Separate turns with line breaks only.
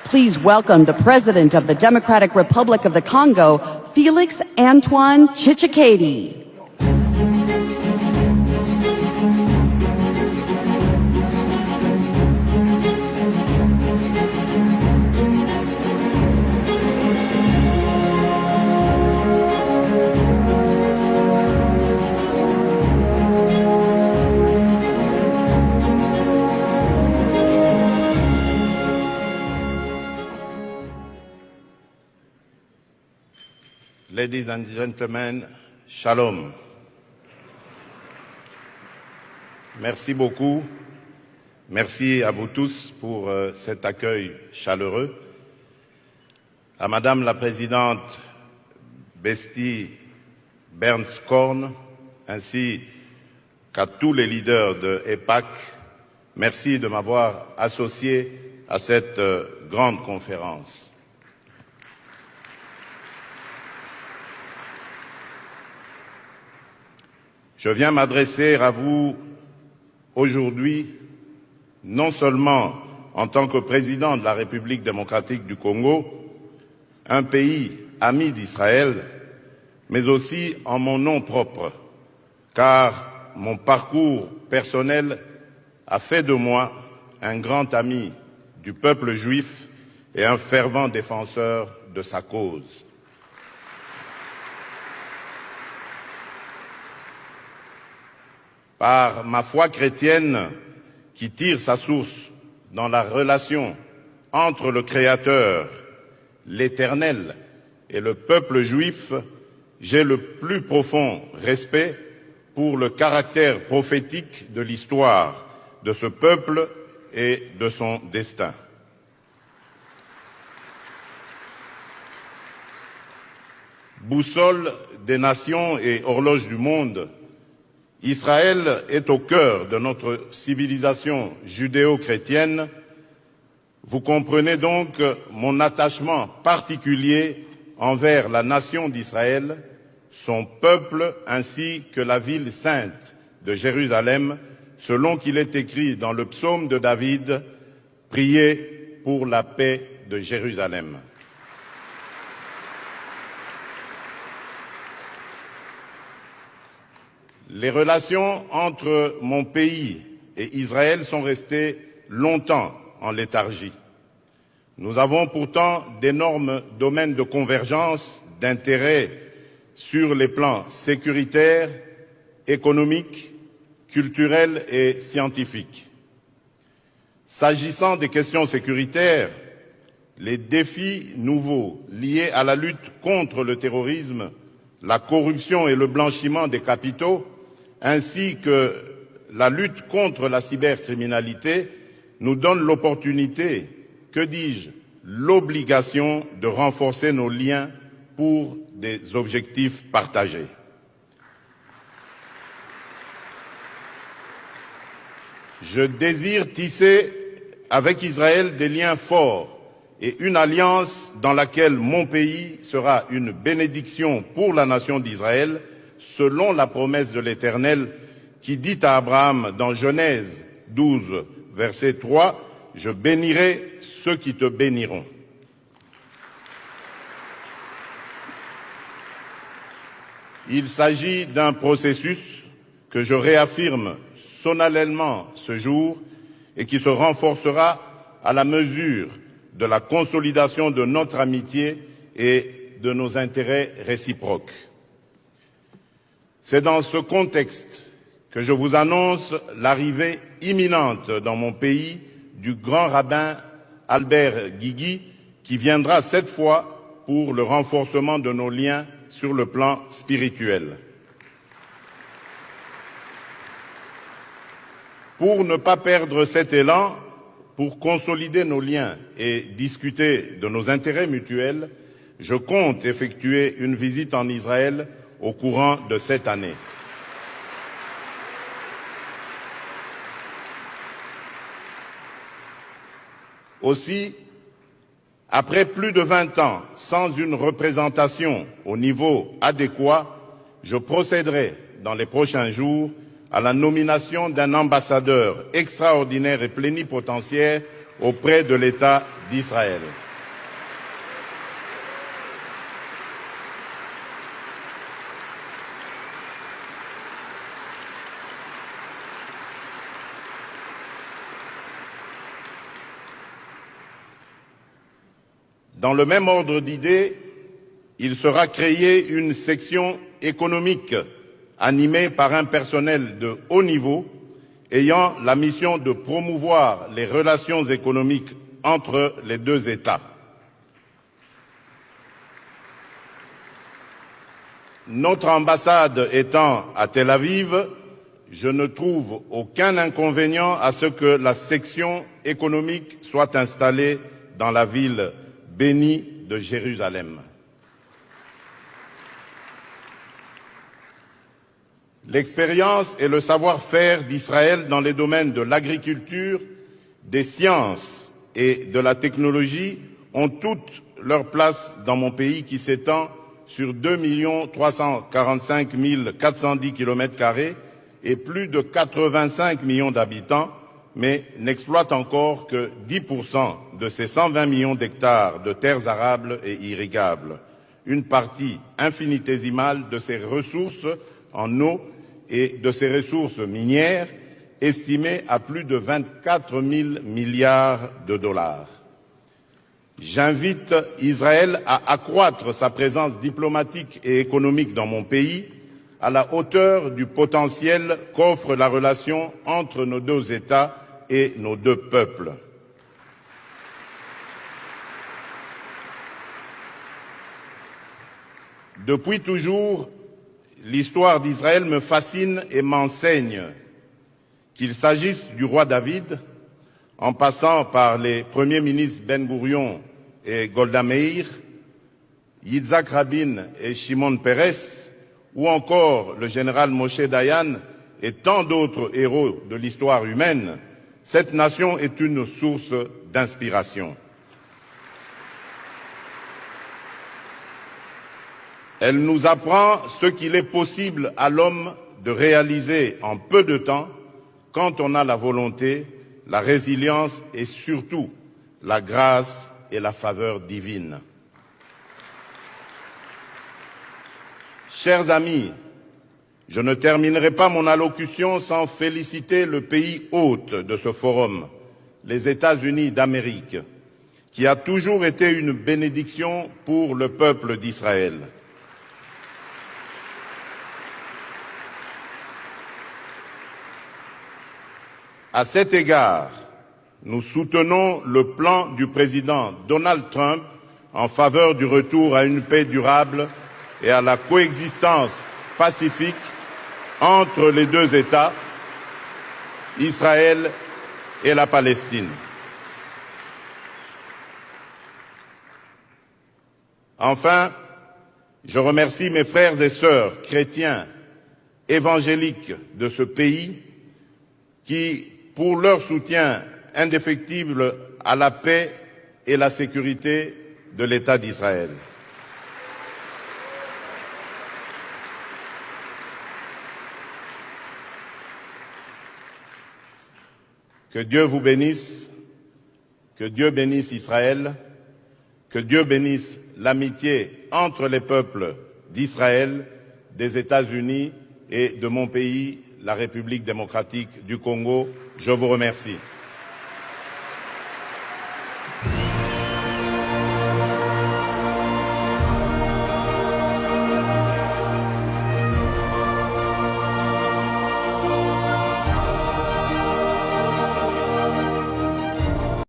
Please welcome the President of the Democratic Republic of the Congo, Felix Antoine Tshisekedi.
Ladies and gentlemen, shalom. Merci beaucoup. Merci à vous tous pour cet accueil chaleureux. À Madame la Présidente Besti Bernskorn, ainsi qu'à tous les leaders de EPAC, merci de m'avoir associé à cette grande conférence. Je viens m'adresser à vous aujourd'hui, non seulement en tant que président de la République démocratique du Congo, un pays ami d'Israël, mais aussi en mon nom propre, car mon parcours personnel a fait de moi un grand ami du peuple juif et un fervent défenseur de sa cause. Par ma foi chrétienne qui tire sa source dans la relation entre le Créateur, l'Éternel et le peuple juif, j'ai le plus profond respect pour le caractère prophétique de l'histoire de ce peuple et de son destin. Boussole des nations et horloge du monde, Israël est au cœur de notre civilisation judéo-chrétienne. Vous comprenez donc mon attachement particulier envers la nation d'Israël, son peuple ainsi que la ville sainte de Jérusalem, selon qu'il est écrit dans le psaume de David, « Priez pour la paix de Jérusalem ». Les relations entre mon pays et Israël sont restées longtemps en léthargie. Nous avons pourtant d'énormes domaines de convergence, d'intérêt sur les plans sécuritaires, économiques, culturels et scientifiques. S'agissant des questions sécuritaires, les défis nouveaux liés à la lutte contre le terrorisme, la corruption et le blanchiment des capitaux, ainsi que la lutte contre la cybercriminalité, nous donnent l'opportunité, que dis-je, l'obligation de renforcer nos liens pour des objectifs partagés. Je désire tisser avec Israël des liens forts et une alliance dans laquelle mon pays sera une bénédiction pour la nation d'Israël, selon la promesse de l'Éternel qui dit à Abraham dans Genèse 12, verset 3, « Je bénirai ceux qui te béniront ». Il s'agit d'un processus que je réaffirme solennellement ce jour et qui se renforcera à la mesure de la consolidation de notre amitié et de nos intérêts réciproques. C'est dans ce contexte que je vous annonce l'arrivée imminente dans mon pays du grand rabbin Albert Guigui, qui viendra cette fois pour le renforcement de nos liens sur le plan spirituel. Pour ne pas perdre cet élan, pour consolider nos liens et discuter de nos intérêts mutuels, je compte effectuer une visite en Israël au courant de cette année. Aussi, après plus de 20 ans sans une représentation au niveau adéquat, je procéderai dans les prochains jours à la nomination d'un ambassadeur extraordinaire et plénipotentiaire auprès de l'État d'Israël. Dans le même ordre d'idées, il sera créé une section économique animée par un personnel de haut niveau ayant la mission de promouvoir les relations économiques entre les deux États. Notre ambassade étant à Tel Aviv, je ne trouve aucun inconvénient à ce que la section économique soit installée dans la ville bénie de Jérusalem. L'expérience et le savoir-faire d'Israël dans les domaines de l'agriculture, des sciences et de la technologie ont toute leur place dans mon pays qui s'étend sur 2 345 410 km² et plus de 85 millions d'habitants, mais n'exploite encore que 10% de ces 120 millions d'hectares de terres arables et irrigables, une partie infinitésimale de ces ressources en eau et de ces ressources minières estimées à plus de 24 000 milliards de dollars. J'invite Israël à accroître sa présence diplomatique et économique dans mon pays à la hauteur du potentiel qu'offre la relation entre nos deux États et nos deux peuples. Depuis toujours, l'histoire d'Israël me fascine et m'enseigne, qu'il s'agisse du roi David, en passant par les premiers ministres Ben Gourion et Golda Meir, Yitzhak Rabin et Shimon Peres, ou encore le général Moshe Dayan et tant d'autres héros de l'histoire humaine, cette nation est une source d'inspiration. Elle nous apprend ce qu'il est possible à l'homme de réaliser en peu de temps quand on a la volonté, la résilience et surtout la grâce et la faveur divine. Chers amis, je ne terminerai pas mon allocution sans féliciter le pays hôte de ce forum, les États-Unis d'Amérique, qui a toujours été une bénédiction pour le peuple d'Israël. À cet égard, nous soutenons le plan du président Donald Trump en faveur du retour à une paix durable et à la coexistence pacifique entre les deux États, Israël et la Palestine. Enfin, je remercie mes frères et sœurs chrétiens évangéliques de ce pays qui, pour leur soutien indéfectible à la paix et la sécurité de l'État d'Israël. Que Dieu vous bénisse, que Dieu bénisse Israël, que Dieu bénisse l'amitié entre les peuples d'Israël, des États-Unis et de mon pays, la République démocratique du Congo. Je vous remercie.